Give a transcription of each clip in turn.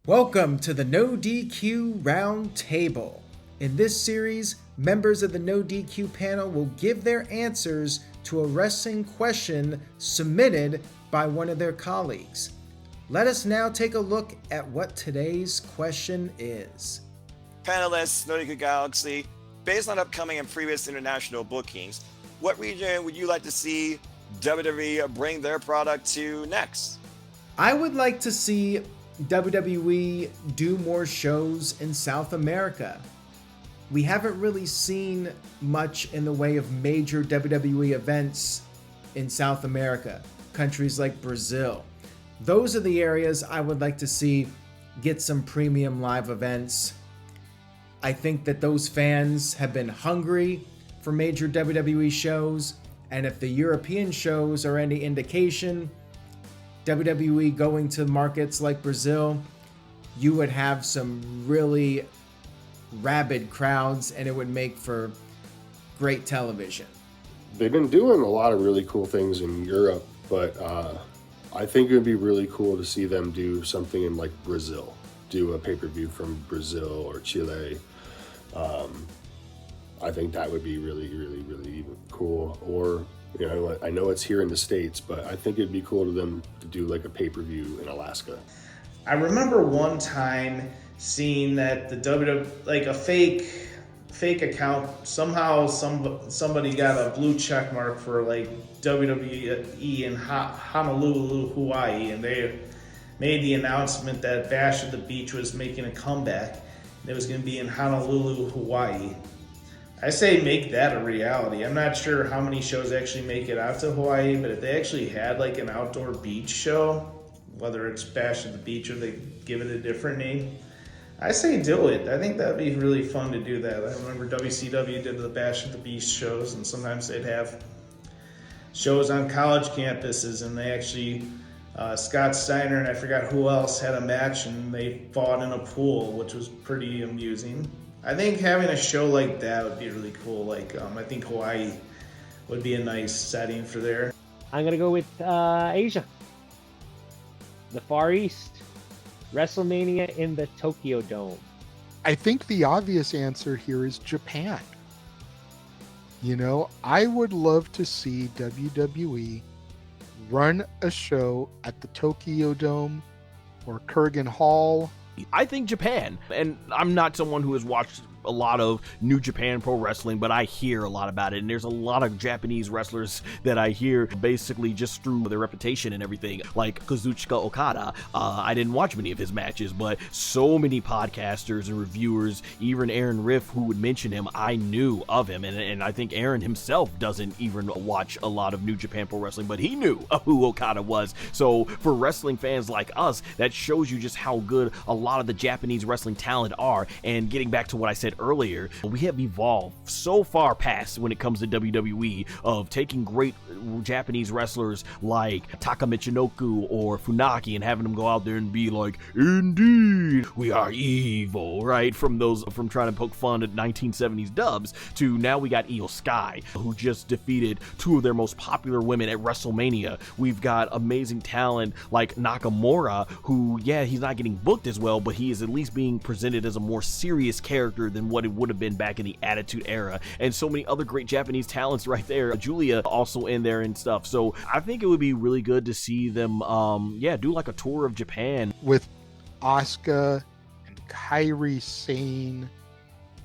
Welcome to the NoDQ Round Table. In this series, members of the NoDQ panel will give their answers to a wrestling question submitted by one of their colleagues. Let us now take a look at what today's question is. Panelists, NoDQ Galaxy, based on upcoming and previous international bookings, what region would you like to see WWE bring their product to next? I would like to see WWE do more shows in South America. We haven't really seen much in the way of major WWE events in South America, countries like Brazil. Those are the areas I would like to see get some premium live events. I think that those fans have been hungry for major WWE shows, and if the European shows are any indication, WWE going to markets like Brazil, you would have some really rabid crowds and it would make for great television. They've been doing a lot of really cool things in Europe, but I think it would be really cool to see them do something in like Brazil, do a pay-per-view from Brazil or Chile. I think that would be really cool. Or, you know, I know it's here in the States, but I think it'd be cool to them to do like a pay-per-view in Alaska. I remember one time seeing that the WWE, like a fake account, somehow somebody got a blue check mark for like WWE in Honolulu, Hawaii, and they made the announcement that Bash at the Beach was making a comeback and it was going to be in Honolulu, Hawaii. I say make that a reality. I'm not sure how many shows actually make it out to Hawaii, but if they actually had like an outdoor beach show, whether it's Bash at the Beach or they give it a different name, I say do it. I think that'd be really fun to do that. I remember WCW did the Bash at the Beach shows, and sometimes they'd have shows on college campuses, and they actually, Scott Steiner and I forgot who else had a match, and they fought in a pool, which was pretty amusing. I think having a show like that would be really cool. Like, I think Hawaii would be a nice setting for there. I'm going to go with Asia. The Far East. WrestleMania in the Tokyo Dome. I think the obvious answer here is Japan. You know, I would love to see WWE run a show at the Tokyo Dome or Kurgan Hall. I think Japan, and I'm not someone who has watched a lot of New Japan Pro Wrestling, but I hear a lot about it, and there's a lot of Japanese wrestlers that I hear basically just through their reputation and everything, like Kazuchika Okada. I didn't watch many of his matches, but so many podcasters and reviewers, even Aaron Riff, who would mention him, I knew of him, and I think Aaron himself doesn't even watch a lot of New Japan Pro Wrestling, but he knew who Okada was. So for wrestling fans like us, that shows you just how good a lot of the Japanese wrestling talent are. And getting back to what I said earlier, we have evolved so far past when it comes to WWE of taking great Japanese wrestlers like Taka Michinoku or Funaki and having them go out there and be like, indeed, we are evil, right? From trying to poke fun at 1970s dubs to now we got Io Sky, who just defeated two of their most popular women at WrestleMania. We've got amazing talent like Nakamura, who, yeah, he's not getting booked as well, but he is at least being presented as a more serious character than what it would have been back in the Attitude Era, and so many other great Japanese talents right there. Julia also in there and stuff. So I think it would be really good to see them do like a tour of Japan with Asuka and Kairi Sane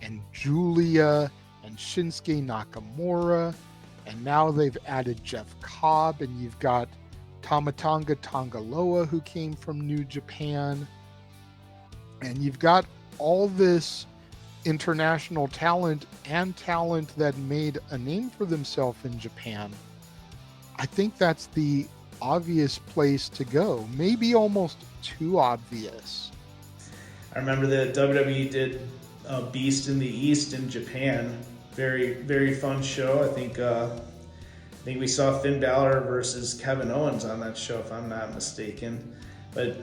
and Julia and Shinsuke Nakamura, and now they've added Jeff Cobb, and you've got Tamatanga Tangaloa, who came from New Japan, and you've got all this international talent and talent that made a name for themselves in Japan. I think that's the obvious place to go. Maybe almost too obvious. I remember that WWE did Beast in the East in Japan. Very fun show. I think we saw Finn Balor versus Kevin Owens on that show, if I'm not mistaken. But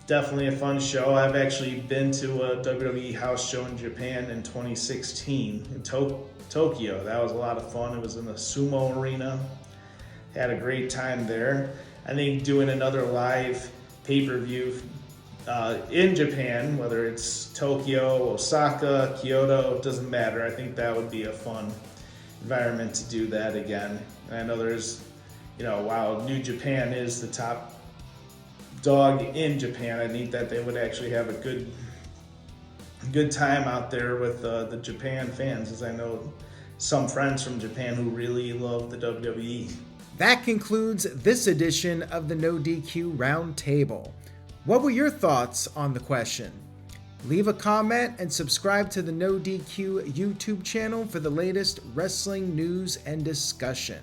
definitely a fun show. I've actually been to a WWE house show in Japan in 2016 in Tokyo. That was a lot of fun. It was in the Sumo Arena. Had a great time there. I think doing another live pay-per-view in Japan, whether it's Tokyo, Osaka, Kyoto, doesn't matter. I think that would be a fun environment to do that again. And I know there's, while New Japan is the top dog in Japan, I think that they would actually have a good time out there with the Japan fans, as I know some friends from Japan who really love the WWE. That concludes this edition of the NoDQ Round Table. What were your thoughts on the question? Leave a comment and subscribe to the NoDQ YouTube channel for the latest wrestling news and discussion.